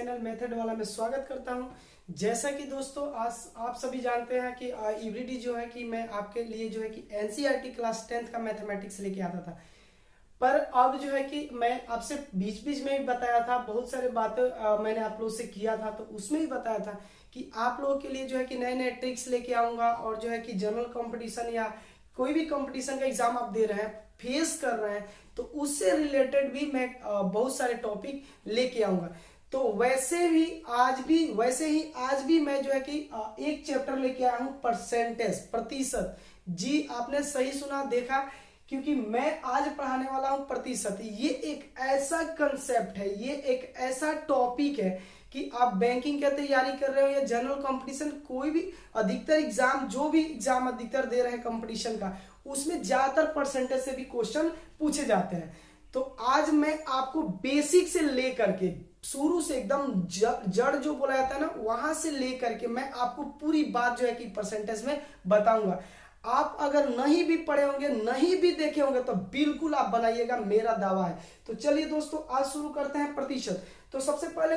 Channel method वाला में स्वागत करता हूं। जैसा कि दोस्तों आज आप सभी जानते हैं कि एवरीडे जो है कि मैं आपके लिए जो है कि एनसीईआरटी क्लास 10th का मैथमेटिक्स लेके आता था। पर अब जो है कि मैं आपसे बीच बीच में भी बताया था, बहुत सारे बातें मैंने आप लोगों से किया था, तो उसमें ही बताया था कि आप लोगों के लिए जो है कि नए नए ट्रिक्स लेके आऊंगा और जो है कि जनरल कंपटीशन या कोई भी कंपटीशन का एग्जाम आप दे रहे हैं, फेस कर रहे हैं, तो उससे रिलेटेड भी मैं बहुत सारे टॉपिक लेके आऊंगा। तो वैसे ही आज भी मैं जो है कि एक चैप्टर लेके आया हूं, परसेंटेज, प्रतिशत। जी आपने सही सुना, देखा, क्योंकि मैं आज पढ़ाने वाला हूं प्रतिशत। ये एक ऐसा कंसेप्ट है, ये एक ऐसा टॉपिक है कि आप बैंकिंग की तैयारी कर रहे हो या जनरल कंपटीशन, कोई भी अधिकतर एग्जाम, जो भी एग्जाम अधिकतर दे रहे हैं कंपटीशन का, उसमें ज्यादातर परसेंटेज से भी क्वेश्चन पूछे जाते हैं। तो आज मैं आपको बेसिक से लेकर के शुरू से एकदम जड़ जो बोला जाता है ना, वहां से लेकर के मैं आपको पूरी बात जो है कि परसेंटेज में बताऊंगा। आप अगर नहीं भी पढ़े होंगे, नहीं भी देखे होंगे, तो बिल्कुल आप बनाइएगा, मेरा दावा है। तो चलिए दोस्तों, आज शुरू करते हैं प्रतिशत। तो सबसे पहले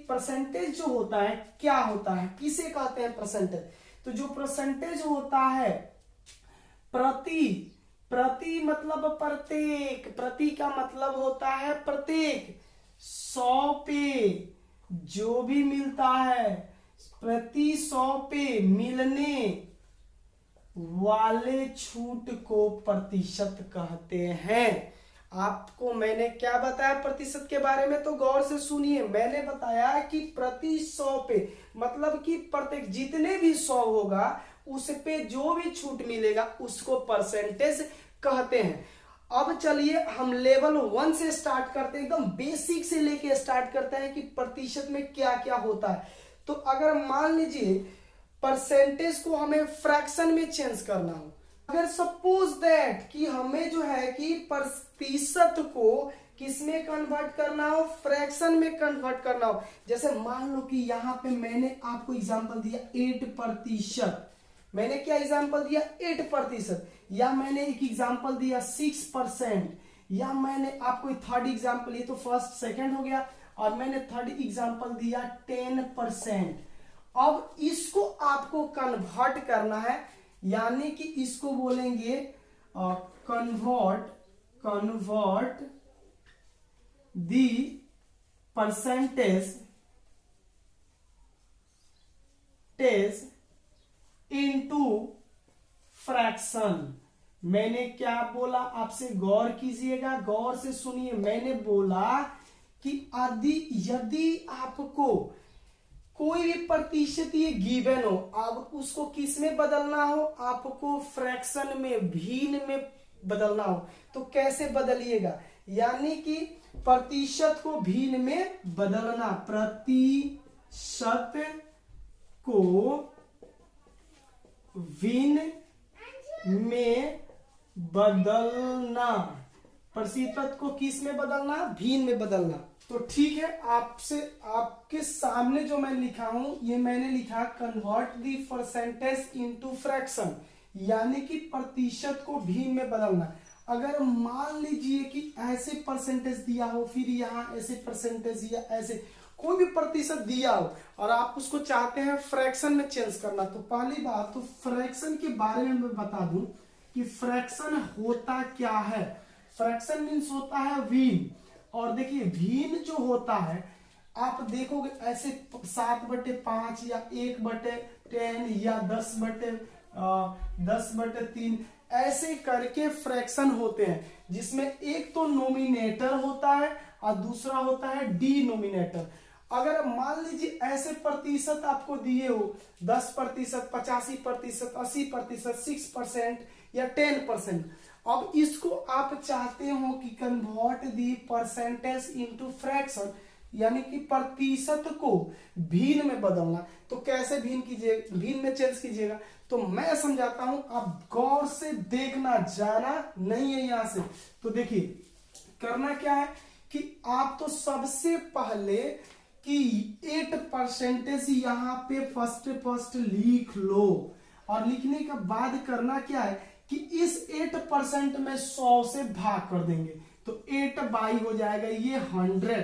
परसेंटेज जो होता है, क्या होता है, किसे कहते हैं परसेंटेज? तो जो परसेंटेज होता है, प्रति मतलब प्रत्येक, प्रति का मतलब होता है प्रत्येक, 100 पे जो भी मिलता है, प्रति 100 पे मिलने वाले छूट को प्रतिशत कहते हैं। आपको मैंने क्या बताया प्रतिशत के बारे में, तो गौर से सुनिए। मैंने बताया कि प्रति 100 पे मतलब कि प्रत्येक जितने भी 100 होगा उस पे जो भी छूट मिलेगा उसको परसेंटेज कहते हैं। अब चलिए हम लेवल 1 से स्टार्ट करते हैं, एकदम बेसिक से लेके स्टार्ट करते हैं कि प्रतिशत में क्या क्या होता है। तो अगर मान लीजिए परसेंटेज को हमें फ्रैक्शन में चेंज करना हो, अगर सपोज दैट कि हमें जो है कि प्रतिशत को किसमें कन्वर्ट करना हो, फ्रैक्शन में कन्वर्ट करना हो। जैसे मान लो कि यहां पे मैंने आपको एग्जांपल दिया 8%, मैंने क्या एग्जांपल दिया 8%, या मैंने एक एग्जांपल दिया 6%, या मैंने आपको थर्ड एग्जांपल, ये तो फर्स्ट सेकंड हो गया, और मैंने थर्ड एग्जांपल दिया 10%। अब इसको आपको कन्वर्ट करना है, यानी कि इसको बोलेंगे convert the percentage into fraction. मैंने क्या बोला, आपसे गौर कीजिएगा, गौर से सुनिए। मैंने बोला कि यदि आपको कोई भी प्रतिशत ये गिवन हो, अब उसको किस में बदलना हो, आपको फ्रैक्शन में, भिन्न में बदलना हो, तो कैसे बदलिएगा, यानी कि प्रतिशत को भिन्न में बदलना, प्रतिशत को भिन्न में बदलना, प्रतिशत को किस में बदलना, भिन्न में बदलना। तो ठीक है, आपके सामने जो मैं लिखा हूं, ये मैंने लिखा convert the percentage into fraction, यानी कि प्रतिशत को भिन्न में बदलना। अगर मान लीजिए कि ऐसे परसेंटेज दिया हो, फिर यहां ऐसे परसेंटेज या ऐसे कोई भी प्रतिशत दिया हो, और आप उसको चाहते हैं फ्रैक्शन में चेंज करना, तो पहली बात तो फ्रैक्शन के बारे में मैं बता दूं कि फ्रैक्शन होता क्या है। फ्रैक्शन मीन्स होता है भिन्न। और देखिए भिन्न जो होता है, आप देखोगे ऐसे 7/5 या 1/10 या 10/3 ऐसे करके फ्रैक्शन होते हैं, जिसमें एक तो नोमिनेटर होता है और दूसरा होता है डिनोमिनेटर। अगर मान लीजिए ऐसे प्रतिशत आपको दिए हो 10%, 85%, 80%, 6% या 10%, अब इसको आप चाहते हो कि convert the percentage into fraction, यानी कि प्रतिशत को भिन्न में बदलना। तो कैसे भिन्न में चेंज कीजिएगा, तो मैं समझाता हूं, आप गौर से देखना, जाना नहीं है यहां से। तो देखिए करना क्या है कि आप तो सबसे पहले कि 8% यहां पे फर्स्ट लिख लो, और लिखने के बाद करना क्या है कि इस 8% में 100 से भाग कर देंगे, तो 8 बाई हो जाएगा ये 100,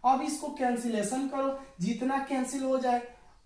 अब इसको कैंसिलेशन करो, जितना कैंसिल हो जाए,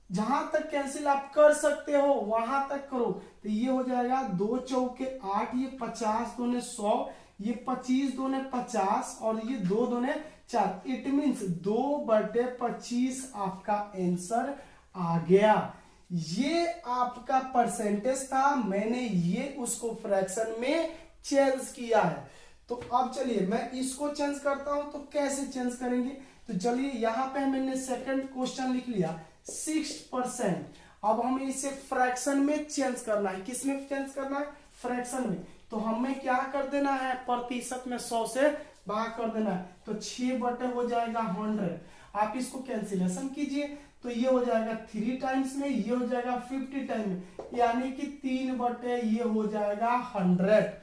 जहां तक कैंसिल आप कर सकते हो वहां तक करो। तो ये हो जाएगा 2 चौके 8, ये 50 दूने 100, ये 25 दूने 50 और ये 2 दूने 4। इट मीन्स 2/25 आपका आंसर आ गया। ये आपका परसेंटेज था, मैंने ये उसको फ्रैक्शन में चेंज किया है। तो अब चलिए मैं इसको चेंज करता हूं। तो कैसे चेंज करेंगे, तो चलिए यहां पे मैंने सेकंड क्वेश्चन लिख लिया 6%। अब हमें इसे फ्रैक्शन में चेंज करना है। किस में चेंज करना है, फ्रैक्शन में। तो हमें क्या कर देना है, प्रतिशत में 100 से भाग कर देना है। तो 6 बटे हो जाएगा 100। आप इसको कैंसिलेशन कीजिए, तो ये हो जाएगा 3 टाइम्स में, ये हो जाएगा 50 टाइम में, यानी कि 3 बटे ये हो जाएगा 100।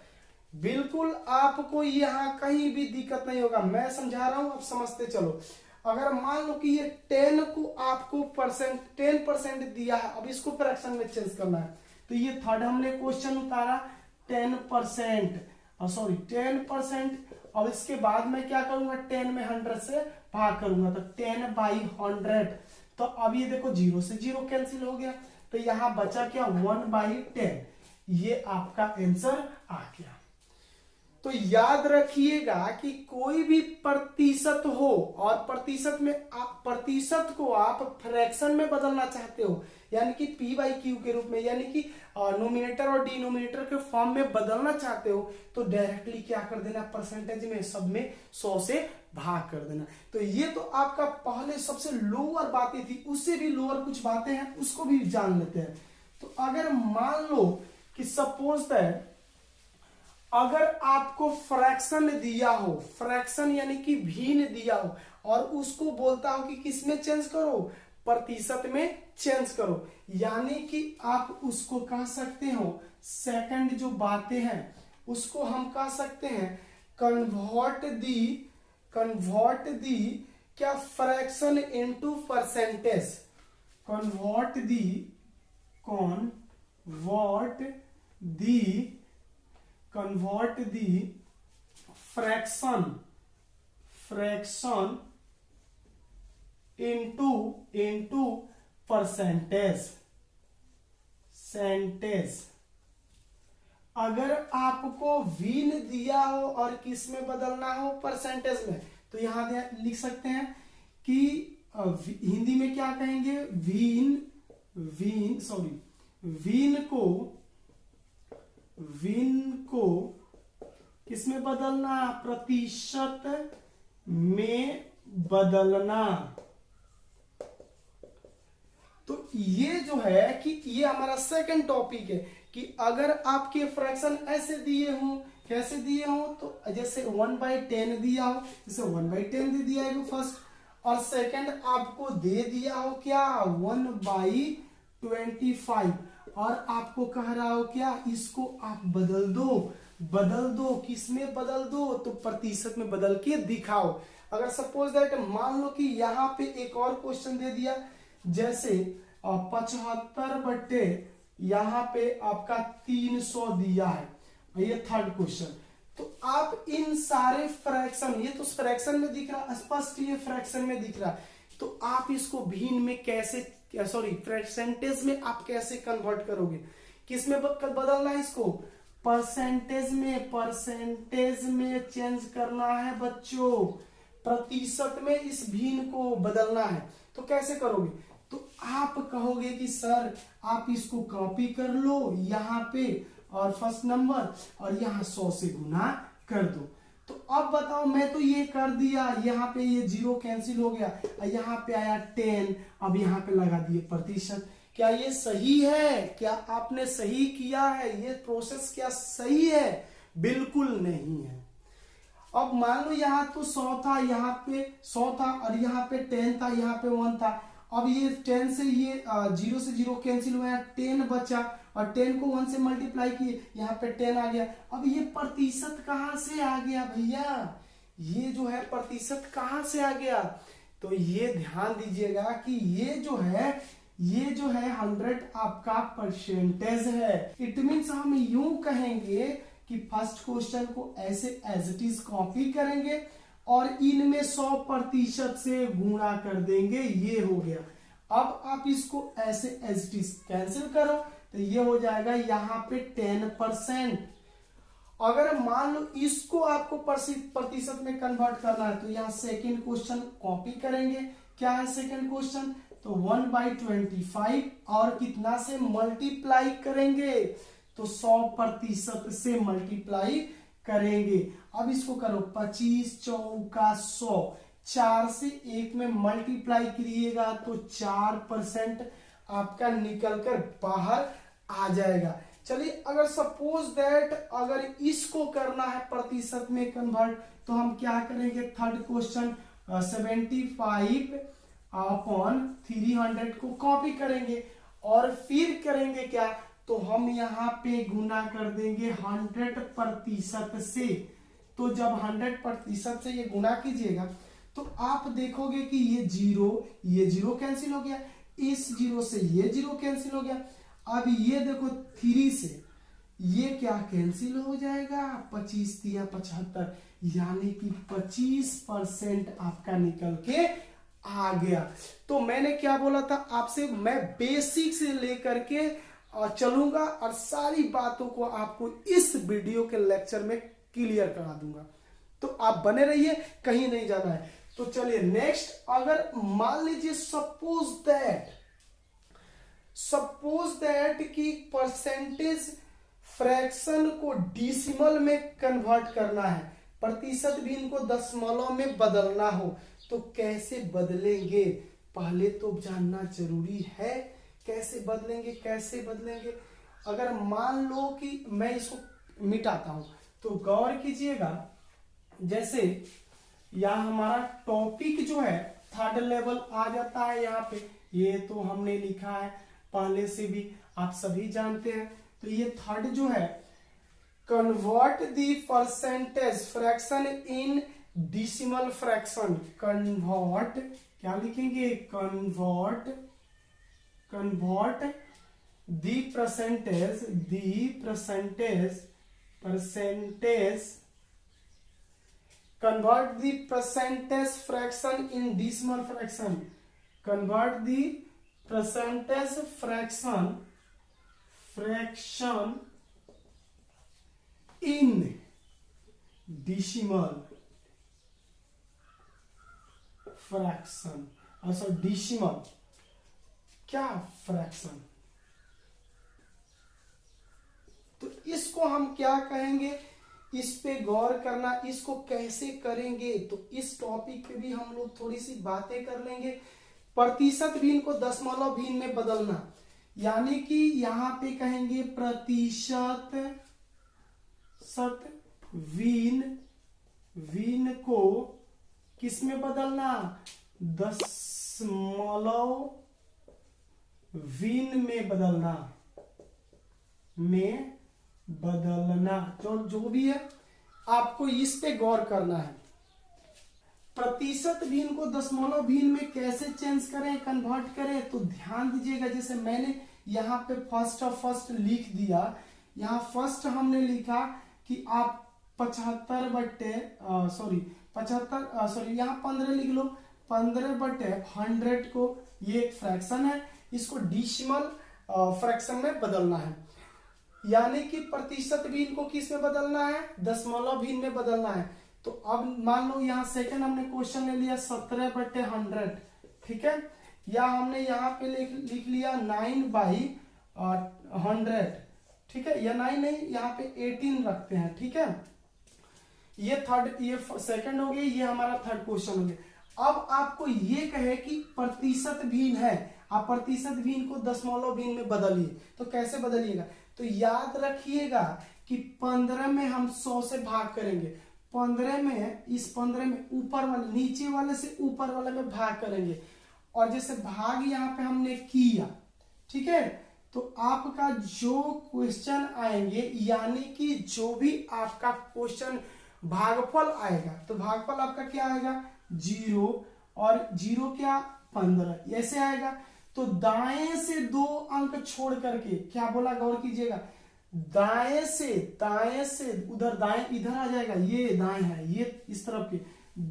बिल्कुल आपको यहाँ कहीं भी दिक्कत नहीं होगा, मैं समझा रहा हूं, अब समझते चलो। अगर मान लो कि ये 10 को आपको 10% दिया है, अब इसको फ्रैक्शन में चेंज करना है। तो ये थर्ड हमने क्वेश्चन उतारा 10%, सॉरी 10%। अब इसके बाद मैं क्या करूंगा, 10 में 100 से भाग करूंगा, तो 10/100। तो अब ये देखो 0 से 0 कैंसिल हो गया, तो यहां बचा क्या, 1/10। ये आपका आंसर आ गया। तो याद रखिएगा कि कोई भी प्रतिशत हो और प्रतिशत को आप फ्रैक्शन में बदलना चाहते हो, यानी कि p/q के रूप में, यानी कि नोमिनेटर और डिनोमिनेटर के फॉर्म में बदलना चाहते हो, तो डायरेक्टली क्या कर देना, परसेंटेज में सब में 100 से भाग कर देना। तो ये तो आपका पहले सबसे लोअर बातें थी, उससे भी लोअर कुछ बातें हैं, उसको भी जान लेते हैं। तो अगर मान लो कि सपोज दैट अगर आपको फ्रैक्शन दिया हो, फ्रैक्शन यानी कि भिन्न दिया हो, और उसको बोलता हो कि किसमें चेंज करो, प्रतिशत में चेंज करो, यानी कि आप उसको कह सकते हो, सेकंड जो बातें हैं उसको हम कह सकते हैं कन्वर्ट दी क्या, फ्रैक्शन इनटू परसेंटेज। कन्वर्ट दी फ्रैक्शन इनटू परसेंटेज। अगर आपको वीन दिया हो और किस में बदलना हो, परसेंटेज में, तो यहां लिख सकते हैं कि हिंदी में क्या कहेंगे, वीन को किसमें बदलना, प्रतिशत में बदलना। तो ये जो है कि ये हमारा सेकंड टॉपिक है कि अगर आपके फ्रैक्शन ऐसे दिए हों, कैसे दिए हों, तो जैसे 1/10 दिया हो, जैसे 1/10 दे दिया है फर्स्ट, और सेकंड आपको दे दिया हो क्या, 1/25, और आपको कह रहा हो क्या, इसको आप बदल दो, किसमें बदल दो, तो प्रतिशत में बदल के दिखाओ। अगर सपोज दैट मान लो कि यहाँ पे एक और क्वेश्चन दे दिया, जैसे 75 बटे यहाँ पे आपका 300 दिया है, ये थर्ड क्वेश्चन। तो आप इन सारे फ्रैक्शन, ये तो फ्रैक्शन में दिख रहा, स्पष्ट ये फ्रैक्शन में दिख रहा, तो आप इसको भिन्न में कैसे, सॉरी परसेंटेज में आप कैसे कन्वर्ट करोगे, किस में बदलना है इसको, परसेंटेज में चेंज करना है बच्चों, प्रतिशत में इस भिन्न को बदलना है। तो कैसे करोगे, तो आप कहोगे कि सर आप इसको कॉपी कर लो यहाँ पे, और फर्स्ट नंबर, और यहाँ 100 से गुना कर दो। तो अब बताओ, मैं तो ये कर दिया, यहाँ पे ये 0 कैंसिल हो गया, यहाँ पे आया 10, अब यहाँ पे लगा दिए प्रतिशत। क्या ये सही है, क्या आपने सही किया है, ये प्रोसेस क्या सही है, बिल्कुल नहीं है। अब मान लो यहाँ तो 100 था, यहाँ पे 100 था, और यहाँ पे 10 था, यहाँ पे 1 था। अब ये 10 से ये 0 से 0 कैंसिल हुआ, 10 बचा, और 10 को 1 से मल्टीप्लाई किए, यहाँ पे 10 आ गया। अब ये प्रतिशत कहां से आ गया भैया, ये जो है प्रतिशत कहां से आ गया, तो ये ध्यान दीजिएगा कि ये जो है 100 आपका परसेंटेज है। इट मीन्स हम यूं कहेंगे कि फर्स्ट क्वेश्चन को ऐसे एज इट इज कॉपी करेंगे, और इनमें 100% से गुणा कर देंगे, ये हो गया। अब आप इसको ऐसे एज इट इज कैंसिल करो तो ये हो जाएगा यहाँ पे 10%। अगर मान लो इसको आपको प्रतिशत में कन्वर्ट करना है तो यहाँ सेकंड क्वेश्चन कॉपी करेंगे। क्या है सेकंड क्वेश्चन? तो 1/25 और कितना से मल्टीप्लाई करेंगे? तो 100% से मल्टीप्लाई करेंगे। अब इसको करो 25 चौका 100, 4 से 1 में मल्टीप्लाई करिएगा तो 4% आपका निकलकर बाहर आ जाएगा। चलिए, अगर सपोज दैट अगर इसको करना है प्रतिशत में कन्वर्ट तो हम क्या करेंगे? थर्ड क्वेश्चन 75/300 को कॉपी करेंगे और फिर करेंगे क्या? तो हम यहाँ पे गुना कर देंगे 100% से। तो जब 100% से ये गुना कीजिएगा तो आप देखोगे कि ये जीरो कैंसिल हो गया, इस जीरो से ये जीरो कैंसिल हो गया। अब ये देखो 3 से ये क्या कैंसिल हो जाएगा? 25 या 75, यानी कि 25% आपका निकल के आ गया। तो मैंने क्या बोला था आपसे, मैं बेसिक से लेकर के चलूंगा और सारी बातों को आपको इस वीडियो के लेक्चर में क्लियर करा दूंगा। तो आप बने रहिए, कहीं नहीं जाना है। तो चलिए नेक्स्ट, अगर मान लीजिए सपोज दैट कि परसेंटेज फ्रैक्शन को डिसिमल में कन्वर्ट करना है, प्रतिशत भी इनको दशमलव में बदलना हो, तो कैसे बदलेंगे? पहले तो जानना जरूरी है कैसे बदलेंगे। अगर मान लो कि मैं इसको मिटाता हूं तो गौर कीजिएगा, जैसे यहां हमारा टॉपिक जो है थर्ड लेवल आ जाता है। यहाँ पे ये तो हमने लिखा है पहले से भी, आप सभी जानते हैं। तो ये थर्ड जो है, convert the percentage fraction in decimal fraction. Convert क्या लिखेंगे? Convert the percentage convert the percentage fraction in decimal fraction. Convert the percentage fraction in decimal fraction। also decimal क्या फ्रैक्शन, तो इसको हम क्या कहेंगे? इस पे गौर करना, इसको कैसे करेंगे तो इस टॉपिक पे भी हम लोग थोड़ी सी बातें कर लेंगे। प्रतिशत भिन्न को दशमलव भिन्न में बदलना, यानी कि यहां पे कहेंगे प्रतिशत भिन्न को किस में बदलना? दशमलव भिन्न में बदलना जो भी है आपको इस पे गौर करना है। प्रतिशत भिन्न को दशमलव भिन्न में कैसे चेंज करें, कन्वर्ट करें, तो ध्यान दीजिएगा। जैसे मैंने यहाँ पे फर्स्ट लिख दिया। यहाँ फर्स्ट हमने लिखा कि आप 75 यहाँ 15 लिख लो। 15/100 को, ये एक फ्रैक्शन है, इसको डिसिमल फ्रैक्शन में बदलना है, यानी कि प्रतिशत भिन्न को किस में बदलना है? दशमलव भिन्न में बदलना है। तो अब मान लो यहाँ सेकंड हमने क्वेश्चन ले लिया 17/100, ठीक है, या हमने यहाँ पे लिख लिया 9/100, ठीक है, या 9 नहीं, यहाँ पे 18 रखते हैं, ठीक है। ये सेकंड हो गया, ये हमारा थर्ड क्वेश्चन हो गया। अब आपको ये कहे कि प्रतिशत भिन्न है, आप प्रतिशत भिन्न को दशमलव भिन्न में बदलिए, तो कैसे बदलिएगा? तो याद रखिएगा कि 15 में हम 100 से भाग करेंगे। 15 में ऊपर वाले, नीचे वाले से ऊपर वाले में भाग करेंगे, और जैसे भाग यहाँ पे हमने किया, ठीक है, तो आपका जो क्वेश्चन आएंगे, यानी कि जो भी आपका क्वेश्चन भागफल आएगा, तो भागफल आपका क्या आएगा? 0 और 0 क्या? 15 ऐसे आएगा। तो दाएं से 2 अंक छोड़ करके, क्या बोला गौर कीजिएगा, दाएं से उधर, दाएं इधर आ जाएगा, ये दाएं है, ये इस तरफ के,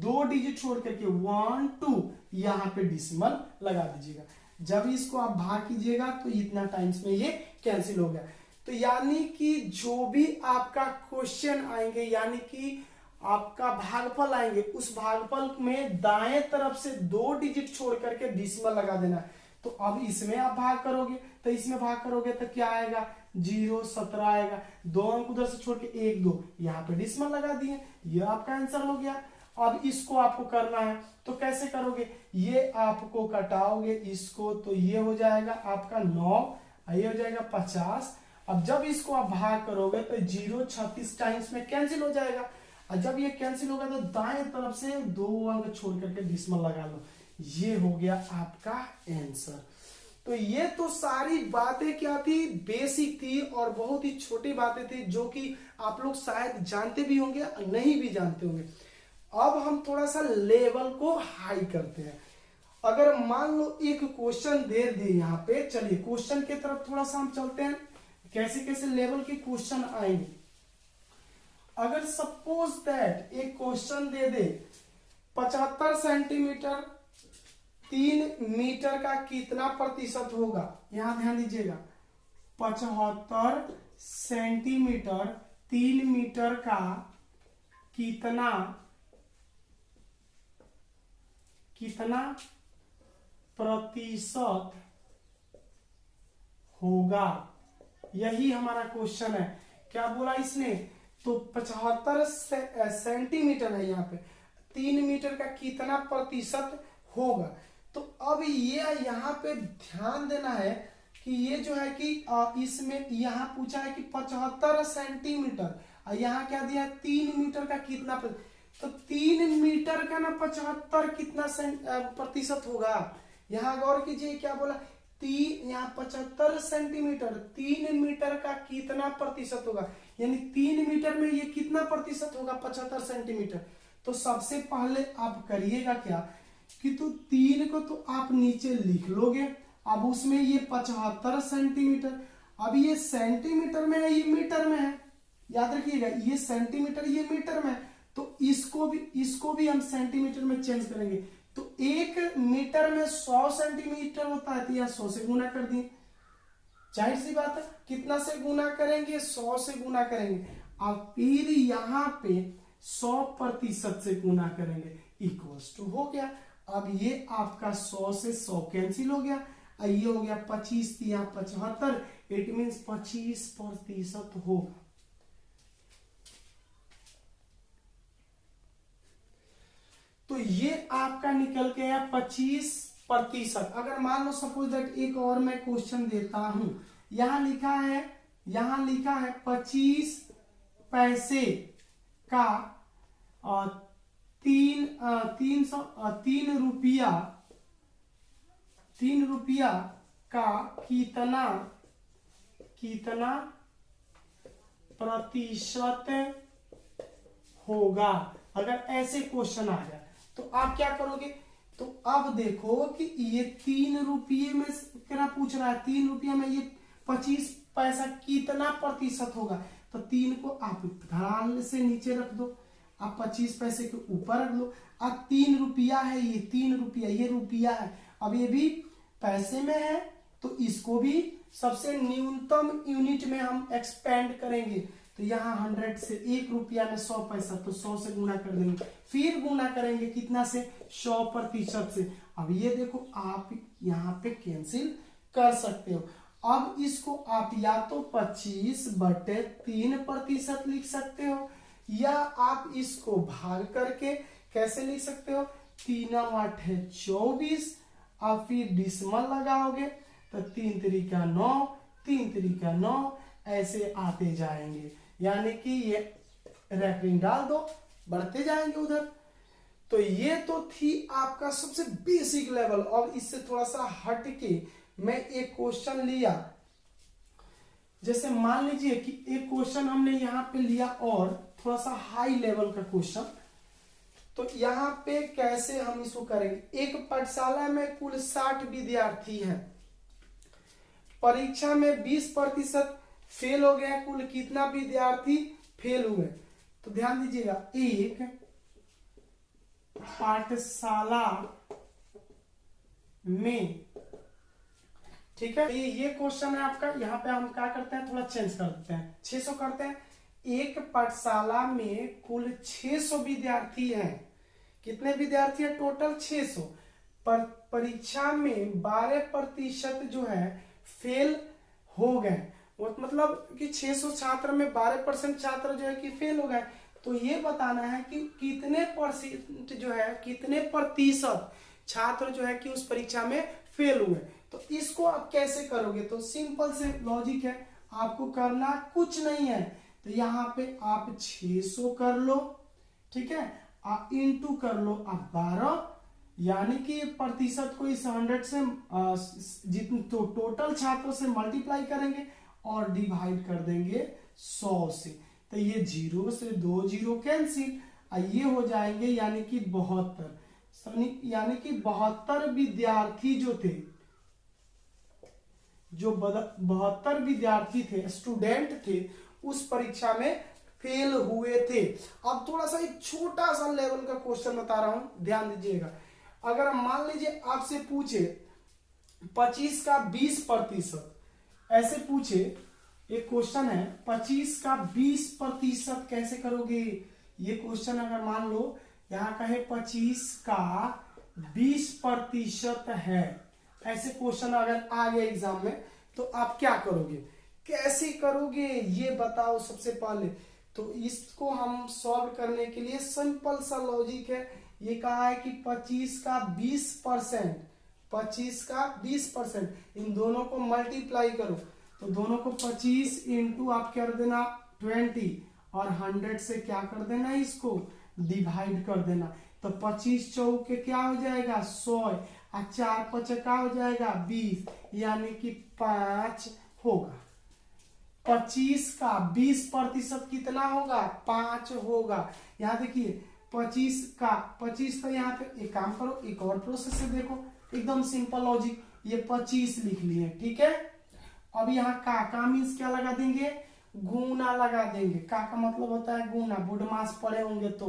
2 डिजिट छोड़ करके 1 2 यहाँ पे डिसिमल लगा दीजिएगा। जब इसको आप भाग कीजिएगा तो इतना टाइम्स में ये कैंसिल हो गया। तो यानी कि जो भी आपका क्वेश्चन आएंगे, यानी कि आपका भागफल आएंगे, उस भागफल में दाएं तरफ से 2 डिजिट छोड़ करके डिसिमल लगा देना है। तो अब इसमें आप भाग करोगे तो इसमें भाग करोगे तो क्या आएगा, 0 17 आएगा। 2 अंक उधर से छोड़ के 1 2 यहाँ पे डिसिमल लगा दिए, ये आपका आंसर हो गया। अब इसको आपको करना है तो कैसे करोगे, ये आपको कटाओगे इसको तो ये हो जाएगा आपका 9, ये हो जाएगा 50। अब जब इसको आप भाग करोगे तो 0 36 टाइम्स में कैंसिल हो जाएगा। और जब ये कैंसिल होगा तो दाएं तरफ से 2 अंक छोड़ करके डिसिमल लगा लो, ये हो गया आपका आंसर। तो ये तो सारी बातें क्या थी, बेसिक थी और बहुत ही छोटी बातें थी जो कि आप लोग शायद जानते भी होंगे नहीं भी जानते होंगे। अब हम थोड़ा सा लेवल को हाई करते हैं। अगर मान लो एक क्वेश्चन दे दिए यहाँ पे, चलिए क्वेश्चन की तरफ थोड़ा सा हम चलते हैं, कैसे कैसे लेवल के क्वेश्चन आएंगे। अगर सपोज दैट एक क्वेश्चन दे दे 75 सेंटीमीटर 3 मीटर का कितना प्रतिशत होगा, यहां ध्यान दीजिएगा 75 सेंटीमीटर 3 मीटर का कितना प्रतिशत होगा, यही हमारा क्वेश्चन है। क्या बोला इसने, तो 75 सेंटीमीटर है, यहाँ पे 3 मीटर का कितना प्रतिशत होगा। तो अब ये यहाँ पे ध्यान देना है कि ये जो है कि इसमें यहाँ पूछा है कि 75 सेंटीमीटर और यहाँ क्या दिया है 3 मीटर का कितना तो 3 मीटर का ना 75 कितना प्रतिशत होगा। यहाँ गौर कीजिए क्या बोला, यहाँ 75 सेंटीमीटर 3 मीटर का कितना प्रतिशत होगा, यानी 3 मीटर में ये कितना प्रतिशत होगा 75 सेंटीमीटर। तो सबसे पहले आप करिएगा क्या कि तो 3 को तो आप नीचे लिख लोगे, अब उसमें ये 75 सेंटीमीटर, अब ये सेंटीमीटर में है ये मीटर में है, याद रखिएगा ये सेंटीमीटर ये मीटर में है, तो इसको भी हम सेंटीमीटर में चेंज करेंगे। तो 1 मीटर में 100 सेंटीमीटर होता है, तो यहाँ 100 से गुना कर दिए, जाहिर सी बात है कितना से गुना करेंगे 100 से गुना करेंगे, अब फिर यहाँ पे 100% से गुना करेंगे इक्वल्स टू हो गया। अब ये आपका 100 से 100 कैंसिल हो गया, ये हो गया 25 यहाँ 75, इट मीन्स 25% होगा। तो ये आपका निकल गया 25%। अगर मान लो सपोज दैट एक और मैं क्वेश्चन देता हूं, यहां लिखा है 25 पैसे का 3 रुपया का कितना प्रतिशत होगा। अगर ऐसे क्वेश्चन आ जाए तो आप क्या करोगे, तो अब देखो कि ये 3 रुपये में क्या पूछ रहा है, 3 रुपये में ये 25 पैसा कितना प्रतिशत होगा। तो 3 को आप ढाल से नीचे रख दो, आप 25 पैसे के ऊपर रख लो, अब 3 रुपया है, ये 3 रुपया ये रुपया है, अब ये भी पैसे में है तो इसको भी सबसे न्यूनतम यूनिट में हम एक्सपेंड करेंगे। तो यहाँ 100 से 1 रुपया में 100 पैसा, तो 100 से गुना कर देंगे, फिर गुना करेंगे कितना से 100% से। अब ये देखो आप यहाँ पे कैंसिल कर सकते हो। अब इसको आप या तो 25/3% लिख सकते हो, या आप इसको भाग करके कैसे लिख सकते हो, 3 8 है 24, अब फिर डिसिमल लगाओगे तो 3 3 9, 3 3 9, ऐसे आते जाएंगे, यानी कि ये रैपिंग डाल दो बढ़ते जाएंगे उधर। तो ये तो थी आपका सबसे बेसिक लेवल। और इससे थोड़ा सा हटके मैं एक क्वेश्चन लिया, जैसे मान लीजिए कि एक क्वेश्चन हमने यहाँ पे लिया और थोड़ा सा हाई लेवल का क्वेश्चन, तो यहाँ पे कैसे हम इसको करेंगे। एक पाठशाला में कुल 60 विद्यार्थी हैं, परीक्षा में 20% फेल हो गया, कुल कितना विद्यार्थी फेल हुए। तो ध्यान दीजिएगा, पाठशाला में, ठीक है। ये क्वेश्चन है आपका। यहाँ पे हम क्या करते हैं, थोड़ा चेंज कर देते हैं, 600 करते हैं। एक पाठशाला में कुल 600 विद्यार्थी हैं। कितने विद्यार्थी है टोटल? 600। पर परीक्षा में 12% जो है फेल हो गए। मतलब कि 600 छात्र में 12% छात्र जो है कि फेल हो गए। तो ये बताना है कि कितने परसेंट जो है, कितने प्रतिशत छात्र जो है कि उस परीक्षा में फेल हुए। तो इसको आप कैसे करोगे? तो सिंपल से लॉजिक है, आपको करना कुछ नहीं है। तो यहाँ पे आप 600 कर लो, ठीक है, इंटू कर लो आप 12, यानी कि प्रतिशत को इस 100 से जितने तो टोटल छात्रों से मल्टीप्लाई करेंगे और डिवाइड कर देंगे 100 से। तो ये 0 से 2 0 कैंसिल, ये हो जाएंगे यानी कि 72, यानी कि 72 विद्यार्थी जो थे, जो 72 विद्यार्थी थे, स्टूडेंट थे, उस परीक्षा में फेल हुए थे। अब थोड़ा सा एक छोटा सा लेवल का क्वेश्चन बता रहा हूं, ध्यान दीजिएगा। अगर मान लीजिए आपसे पूछे 25 का 20%, ऐसे पूछे, एक क्वेश्चन है 25 का 20% कैसे करोगे? ये क्वेश्चन अगर मान लो यहां कहे 25 का 20% है, ऐसे क्वेश्चन अगर आ गए एग्जाम में, तो आप क्या करोगे, कैसे करोगे ये बताओ सबसे पहले। तो इसको हम सॉल्व करने के लिए सिंपल सा लॉजिक है। ये कहा है कि 25 का 20%, 25 का 20%, इन दोनों को मल्टीप्लाई करो। तो दोनों को 25 इंटू आप कर देना 20 और 100 से क्या कर देना, इसको डिवाइड कर देना। तो 25 चौके क्या हो जाएगा 100, और 4 5 क्या हो जाएगा 20, यानी कि 5 होगा। 25 का 20% कितना होगा, 5 होगा। यहाँ देखिए 25 का 25, तो यहाँ पे एक काम करो, एक और प्रोसेस से देखो, एकदम सिंपल लॉजिक। ये 25 लिख लिए, ठीक है। अब यहाँ का मीन्स क्या लगा देंगे, गुना लगा देंगे। का मतलब होता है गुना, बुडमास पढ़े होंगे तो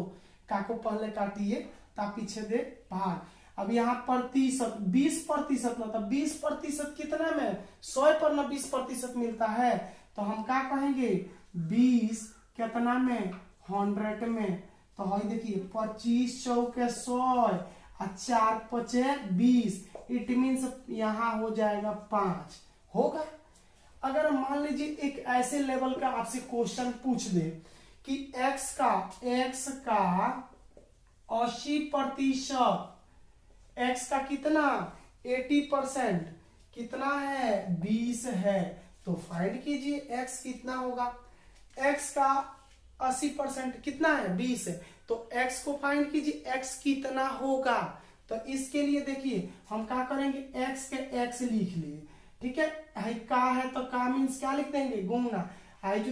का को पहले काटिए, ता पीछे दे भाग। अब यहाँ प्रतिशत 20%, मतलब 20% कितना में, 100 पर ना 20% मिलता है। तो हम क्या कहेंगे 20 कितना में, 100 में। तो है देखिए 25 चौके 100 और 4 5 20, इट मीन्स यहाँ हो जाएगा 5 होगा। अगर मान लीजिए एक ऐसे लेवल का आपसे क्वेश्चन पूछ दे कि x का 80%, x का कितना 80% कितना है 20 है। तो फाइंड कीजिए x कितना होगा। x का 80% कितना है 20 है, तो x को फाइंड कीजिए x कितना होगा। तो इसके लिए देखिए हम क्या करेंगे, x के x लिख लिए, ठीक है। का है तो का मीन्स क्या लिख देंगे गुना। आई जो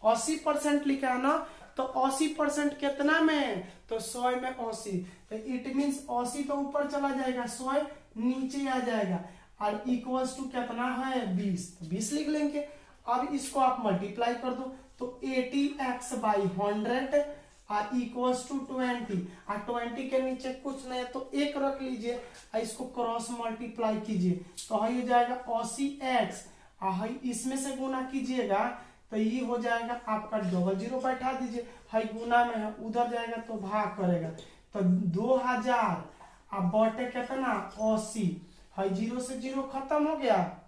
80% लिखा है ना, तो 80% कितना में, तो 100 में 80, तो इट मीन्स 80 तो ऊपर चला जाएगा, 100 नीचे आ जाएगा, और इक्वल्स टू कितना है 20, तो 20 लिख लेंगे। अब इसको आप मल्टीप्लाई कर दो, तो 80x/100 और इक्वल्स टू 20, और 20 के नीचे कुछ नहीं है तो 1 रख लीजिए, और इसको क्रॉस मल्टीप्लाई कीजिए, तो हो जाएगा 80x, और इसमें से गुना कीजिएगा तो ये हो जाएगा आपका 00 बैठा दीजिए, है गुना में है, उधर जाएगा तो भाग करेगा। तो 2000 अब बटे कितना 80, है 0 से 0 खत्म हो गया।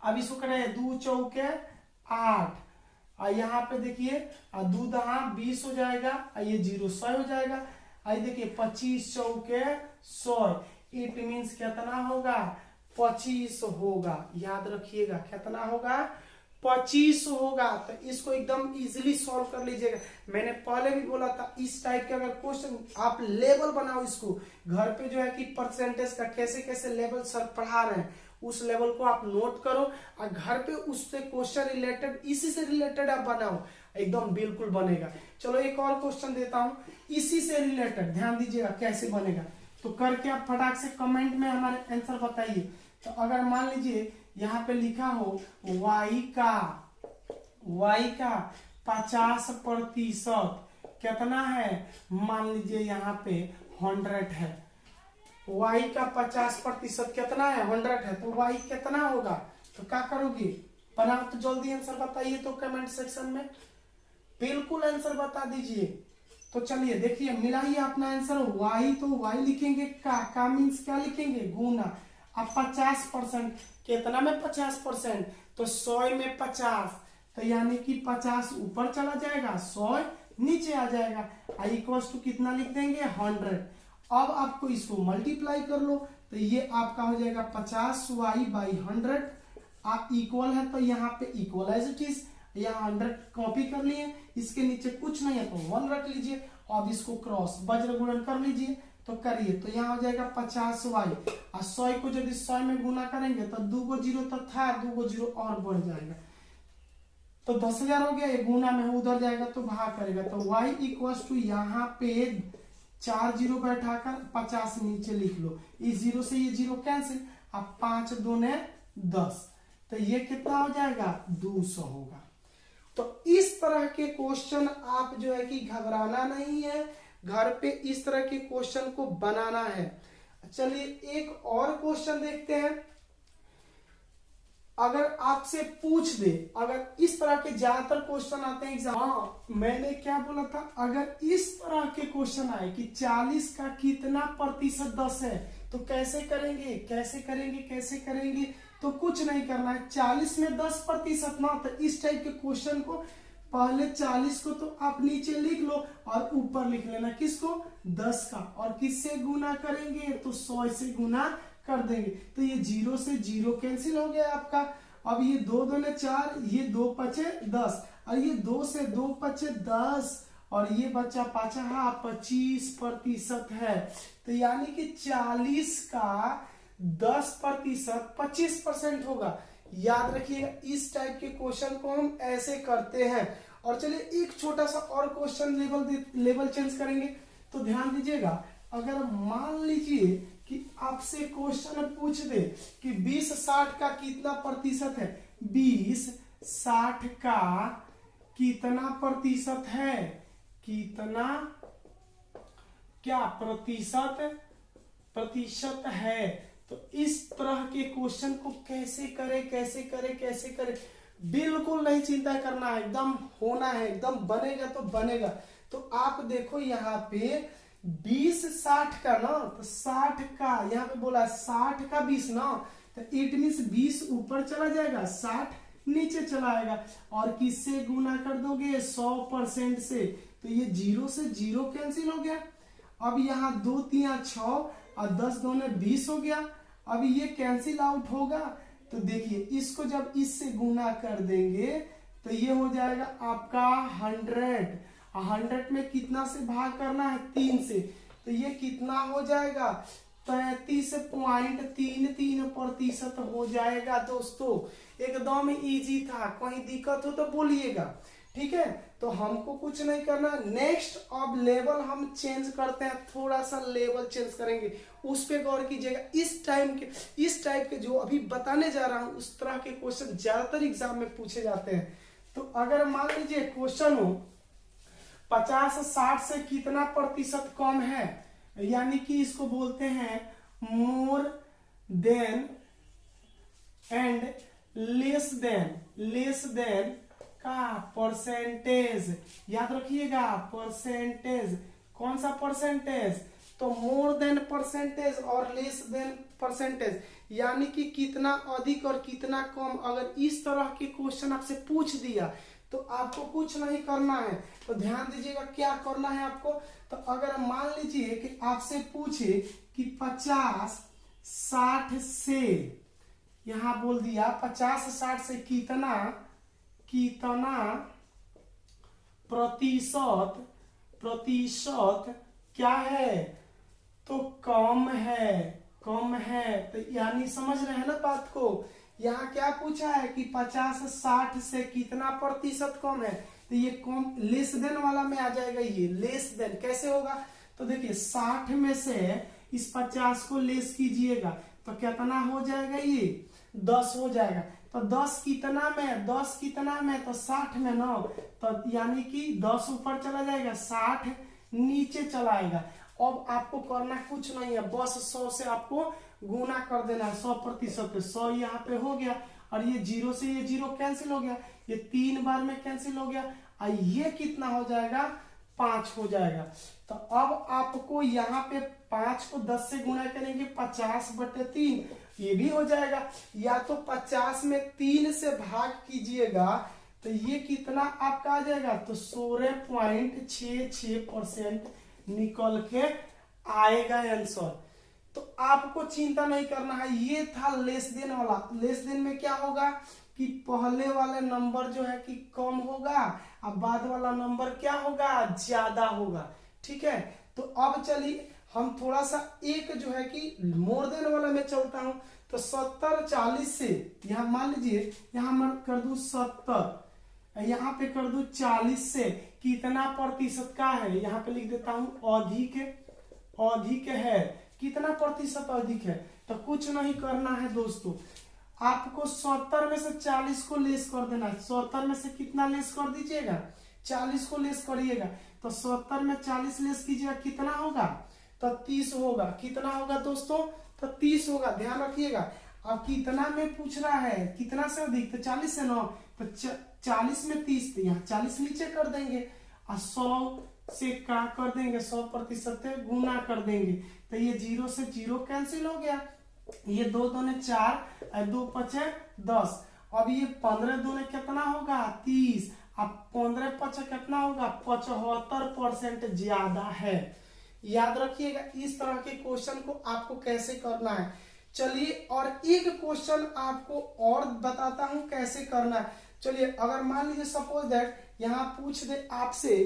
अब इसको करें 2 चौके 8, और यहाँ पे देखिए 2 दहा 20 हो जाएगा, ये 0 100 हो जाएगा। आई देखिए 25 चौके 100, इट मीन्स कितना होगा 25 होगा। याद रखिएगा कितना होगा 25 होगा। तो इसको एकदम इजीली सॉल्व कर लीजिएगा। मैंने पहले भी बोला था इस टाइप के अगर क्वेश्चन आप लेवल बनाओ, इसको घर पे जो है कि परसेंटेज का कैसे कैसे लेवल सर पढ़ा रहे हैं उस लेवल को आप नोट करो, और घर पे उससे क्वेश्चन रिलेटेड इसी से रिलेटेड आप बनाओ, एकदम बिल्कुल बनेगा। चलो एक और क्वेश्चन देता हूं इसी से रिलेटेड, ध्यान दीजिएगा कैसे बनेगा। तो करके आप फटाक से कमेंट में हमारे आंसर बताइए। तो अगर मान लीजिए यहाँ पे लिखा हो y का 50% कितना है, मान लीजिए यहाँ पे 100 है। y का 50% कितना है? 100 है। तो y कितना होगा? तो क्या करोगे? पर आप तो जल्दी आंसर बताइए तो कमेंट सेक्शन में, बिल्कुल आंसर बता दीजिए। तो चलिए देखिए, मिलाइए अपना आंसर। y तो y लिखेंगे, का मीन्स क्या लिखेंगे? गुना। अब 50% कितना में 50%? तो 100 में 50, तो यानी कि 50 ऊपर चला जाएगा, 100 नीचे आ जाएगा। आई इक्वल्स टू कितना लिख देंगे? 100। अब आपको इसको मल्टीप्लाई कर लो, तो ये आपका हो जाएगा 50y/100। आप इक्वल है तो यहाँ पे इक्वल एज इट इज, यहाँ 100 कॉपी कर लिए, इसके नीचे कुछ नहीं है तो 1 रख लीजिए। अब इसको क्रॉस वज्र गुणन कर लीजिए, तो करिए। तो यहाँ हो जाएगा 50y और 100 को यदि 100 में गुना करेंगे तो 2 गो जीरो तो था, 2 गो जीरो और बढ़ जाएगा, तो 10,000 हो गया। ये गुना में उधर जाएगा तो भाग करेगा। तो y इक्वल्स टू यहाँ पे 4 जीरो बैठाकर 50 नीचे लिख लो, इस जीरो से ये जीरो कैंसिल। अब 5 दूने 10, तो ये कितना हो जाएगा? 200 होगा। तो इस तरह के क्वेश्चन आप जो है कि घबराना नहीं है, घर पे इस तरह के क्वेश्चन को बनाना है। चलिए एक और क्वेश्चन देखते हैं। अगर आपसे पूछ दे, अगर इस तरह के ज्यादातर क्वेश्चन आते हैं एग्जाम, हाँ मैंने क्या बोला था, अगर इस तरह के क्वेश्चन आए कि 40 का कितना प्रतिशत 10 है, तो कैसे करेंगे, कैसे करेंगे, कैसे करेंगे? तो कुछ नहीं करना है, 40 में 10% ना, तो इस टाइप के क्वेश्चन को पहले 40 को तो आप नीचे लिख लो और ऊपर लिख लेना किसको? 10 का। और किससे गुना करेंगे? तो 100 से गुना कर देंगे। तो ये 0 से 0 कैंसिल हो गया आपका। अब ये 2 दूने 4, ये 2 पचे 10, और ये 2 से 2 पचे 10, और ये बच्चा पाचा 25% है। तो यानी कि 40 का 10% 25% होगा। याद रखिएगा, इस टाइप के क्वेश्चन को हम ऐसे करते हैं। और चलिए एक छोटा सा और क्वेश्चन लेवल चेंज करेंगे, तो ध्यान दीजिएगा। अगर मान लीजिए कि आपसे क्वेश्चन पूछ दे कि 20-60 का कितना प्रतिशत है, 20-60 का कितना प्रतिशत है, कितना क्या प्रतिशत है, तो इस तरह के क्वेश्चन को कैसे करें, कैसे करें, कैसे करें? बिल्कुल नहीं चिंता करना है, एकदम होना है, एकदम बनेगा तो बनेगा। तो आप देखो यहाँ पे 20-60 का ना, तो 60 का यहाँ पे बोला 60 का 20 ना, तो इट मीन्स 20 ऊपर चला जाएगा, 60 नीचे चला आएगा। और किससे गुना कर दोगे? 100% से। तो ये 0 से 0 कैंसिल हो गया। अब यहाँ 2 3 6 और 10 दूने 20 हो गया। अब ये कैंसिल आउट होगा, तो देखिए इसको जब इससे गुना कर देंगे तो ये हो जाएगा आपका 100। 100 में कितना से भाग करना है? 3 से। तो ये कितना हो जाएगा? 33.33% हो जाएगा। दोस्तों एकदम इजी था, कहीं दिक्कत हो तो बोलिएगा, ठीक है? तो हमको कुछ नहीं करना। नेक्स्ट अब लेवल हम चेंज करते हैं, थोड़ा सा लेवल चेंज करेंगे, उस पे गौर कीजिएगा। इस टाइप के जो अभी बताने जा रहा हूं उस तरह के क्वेश्चन ज्यादातर एग्जाम में पूछे जाते हैं। तो अगर मान लीजिए क्वेश्चन हो 50-60 से कितना प्रतिशत कम है, यानी कि इसको बोलते हैं more than and less than का परसेंटेज। याद रखिएगा परसेंटेज, कौन सा परसेंटेज? तो मोर देन परसेंटेज और लेस देन परसेंटेज, यानी कि कितना अधिक और कितना कम। अगर इस तरह के क्वेश्चन आपसे पूछ दिया तो आपको कुछ नहीं करना है। तो ध्यान दीजिएगा क्या करना है आपको। तो अगर मान लीजिए कि आपसे पूछे कि 50-60 से, यहां बोल दिया 50-60 से कितना प्रतिशत क्या है? तो कम है। तो यानी समझ रहे हैं ना बात को। यहाँ क्या पूछा है कि 50-60 से कितना प्रतिशत कम है, तो ये कम लेस देन वाला में आ जाएगा। ये लेस देन कैसे होगा? तो देखिए 60 में से इस 50 को लेस कीजिएगा तो कितना हो जाएगा? ये 10 हो जाएगा। तो 10 कितना में? 10 कितना में? तो 60 में ना, तो यानी कि 10 ऊपर चला जाएगा, 60 नीचे चला आएगा। अब आपको करना कुछ नहीं है, बस 100 से आपको गुना कर देना है, 100% पे 100 यहाँ पे हो गया, और ये 0 से ये 0 कैंसिल हो गया, ये 3 बार में कैंसिल हो गया, और ये कितना हो जाएगा 5 हो जाएगा। तो अब आपको यहाँ पे 5 को 10 से गुणा करेंगे 50/3, ये भी हो जाएगा, या तो 50 में 3 से भाग कीजिएगा तो ये कितना आपका आ जाएगा, तो 16.66% निकल के आएगा आंसर। तो आपको चिंता नहीं करना है, ये था लेस देन वाला। लेस देन में क्या होगा कि पहले वाले नंबर जो है कि कम होगा, अब बाद वाला नंबर क्या होगा, ज्यादा होगा। ठीक है, तो अब चलिए हम थोड़ा सा एक जो है कि मोर देन वाला में चलता हूं। तो 70-40 से यहां मान लीजिए, यहां मैं कर दूं 70, यहाँ पे कर दूं 40 से कितना प्रतिशत का है, यहाँ पे लिख देता हूं अधिक है। कितना प्रतिशत अधिक है, तो कुछ नहीं करना है दोस्तों, आपको 70 में से 40 को लेस कर देना है। 70 में से कितना लेस कर दीजिएगा, 40 को लेस करिएगा, तो 70 में 40 लेस कीजिएगा, कितना होगा, तो 30 होगा। कितना होगा दोस्तों, तो 30 होगा, ध्यान रखिएगा। अब कितना में पूछ रहा है, कितना से अधिक, तो 40 से 9, तो 40 में 30, तो यहाँ 40 नीचे कर देंगे, और 100 से क्या कर देंगे, 100% से गुना कर देंगे, तो ये 0 से 0 कैंसिल हो गया, ये 2 दूने 4, 2 पचे 10, अब ये 15 दूने कितना होगा 30, अब 15 पचे कितना होगा 75% ज्यादा है। याद रखिएगा इस तरह के क्वेश्चन को आपको कैसे करना है। चलिए और एक क्वेश्चन आपको और बताता हूं कैसे करना है। चलिए अगर मान लीजिए सपोज दैट यहाँ पूछ दे आपसे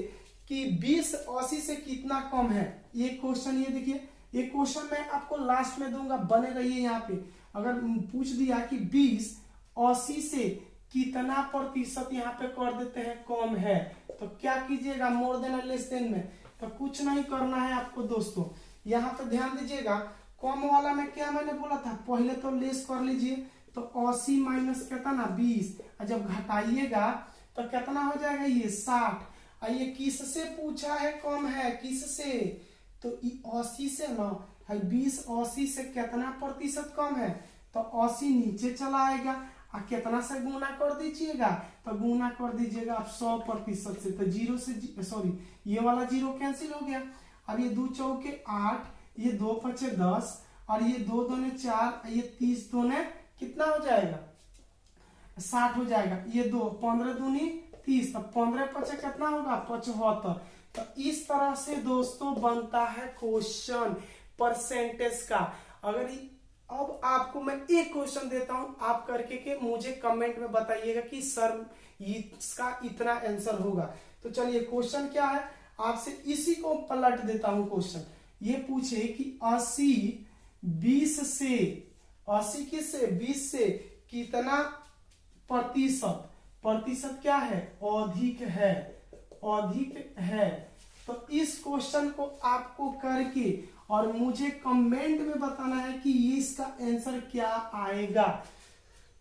कि 20 80 से कितना कम है, ये क्वेश्चन, ये देखिए ये क्वेश्चन मैं आपको लास्ट में दूंगा, बने रहिए यहाँ पे। अगर पूछ दिया कि 20 80 से कितना प्रतिशत यहाँ पे कर देते हैं कम है, तो क्या कीजिएगा मोर देन लेस देन में, तो कुछ नहीं करना है आपको दोस्तों। यहाँ पे ध्यान दीजिएगा, कम वाला में क्या मैंने बोला था, पहले तो लेस कर लीजिए, तो 80 माइनस कितना 20, और जब घटाइएगा तो कितना हो जाएगा ये 60। और ये किस से पूछा है कम है, किस से, तो 80 से ना है, 20 80 से कितना प्रतिशत कम है, तो 80 नीचे चला आएगा, और कितना से गुना कर दीजिएगा, तो गुना कर दीजिएगा आप 100% से, तो 0 से सॉरी ये वाला 0 कैंसिल हो गया। अब ये 2 चौके 8, ये 2 पचे 10, और ये 2 दूने 4, ये 30 दूने कितना हो जाएगा 60 हो जाएगा, ये 2 15 दूनी 30, तो 15 पचे कितना होगा 75। तो इस तरह से दोस्तों बनता है क्वेश्चन परसेंटेज का। अगर अब आपको मैं एक क्वेश्चन देता हूं, आप करके के मुझे कमेंट में बताइएगा कि सर इसका इतना आंसर होगा। तो चलिए क्वेश्चन क्या है, आपसे इसी को पलट देता हूं क्वेश्चन। ये पूछे कि 80 20 से 80 किससे 20 से कितना प्रतिशत क्या है, अधिक है। तो इस क्वेश्चन को आपको करके और मुझे कमेंट में बताना है कि ये इसका आंसर क्या आएगा।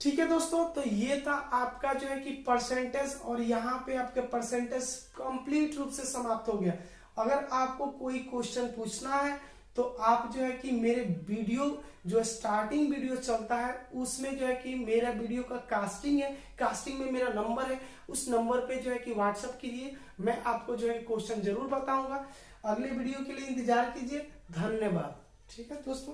ठीक है दोस्तों, तो ये था आपका जो है कि परसेंटेज, और यहाँ पे आपके परसेंटेज कंप्लीट रूप से समाप्त हो गया। अगर आपको कोई क्वेश्चन पूछना है तो आप जो है कि मेरे वीडियो जो स्टार्टिंग वीडियो चलता है उसमें जो है कि मेरा वीडियो का कास्टिंग है, कास्टिंग में मेरा नंबर है, उस नंबर पे जो है कि व्हाट्सएप कीजिए, मैं आपको जो है क्वेश्चन जरूर बताऊंगा। अगले वीडियो के लिए इंतजार कीजिए। धन्यवाद। ठीक है दोस्तों।